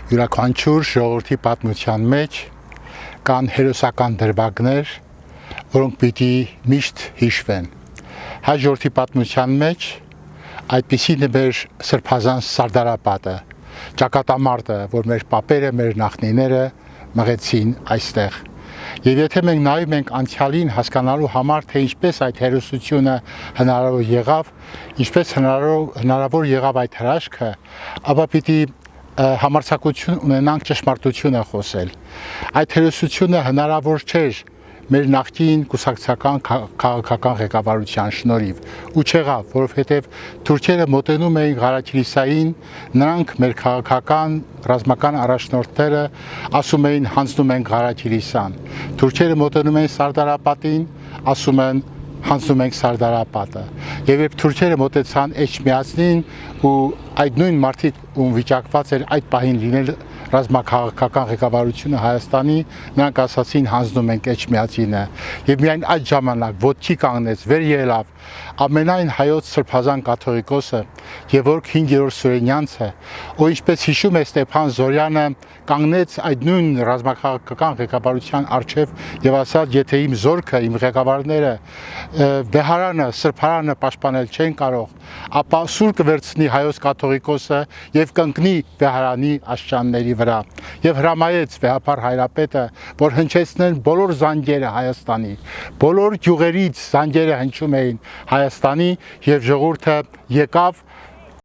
յուրաքանչյուր ժողովրդի պատմության մեջ կան հերոսական դրվագներ, որոնք պիտի միշտ հիշվեն։ Հայ ժողովրդի պատմության մեջ այդպիսին է մեր սրբազան Սարդարապատը, ճակատամարտը, որ մեր պապերը, մեր նախնիները մղեցին այստեղ։ Եվ եթե մենք նայում ենք անցյալին հասկանալու համար, թե ինչպես այդ հերոսությունը հնարավոր եղավ, ինչպես հնարավոր եղավ այդ հրաշքը, ապա պիտի համարձակություն ունենանք ճշմարտությունը խոսել։ Այդ հերոսությունը հնարավոր չէր մեր նախկին կուսակցական քաղաքական ղեկավարության շնորհիվ ու չեղավ, որովհետև թուրքերը մոտենում էին Ղարաքիլիսային, նրանք մեր քաղաքական ռազմական առաջնորդները ասում էին հանձնում են Ղարաքիլիսան, թուրքերը մոտենում էին Սարդարապատին, ասում են հանձնում ենք Սարդարապատը, եւ երբ թուրքերը մոտեցան Էջմիածնին ու այդ նույն մարդիկ ում վիճակված էր այդ պահին լինել ռազմաքաղաքական ղեկավարությունը Հայաստանի, նրանք ասացին հանձնում ենք Էջմիածինը եւ միայն այդ ժամանակ ոտքի կանգնեց, վեր ելավ ամենայն հայոց սրբազան կաթողիկոսը Գևորգ 5-րդ Սուրենյանցը, ով ինչպես հիշում է Ստեփան Զորյանը, կանգնեց այդ նույն ռազմաքաղաքական ղեկավարության առջև եւ ասաց, եթե իմ զորքը, իմ ղեկավարները վեհարանը, սրբարանը պաշտպանել չեն կարող, ապա սուր կվերցնի հայոց կաթողիկոսը եւ կընկնի վեհարանի աշճանների վրա եւ հրամայեց վեհապար հայրապետը, որ հնչեցնեն բոլոր զանգերը Հայաստանի, բոլոր գյուղերից զանգերը հնչում էին Հայաստանի եւ ժողովուրդը եկավ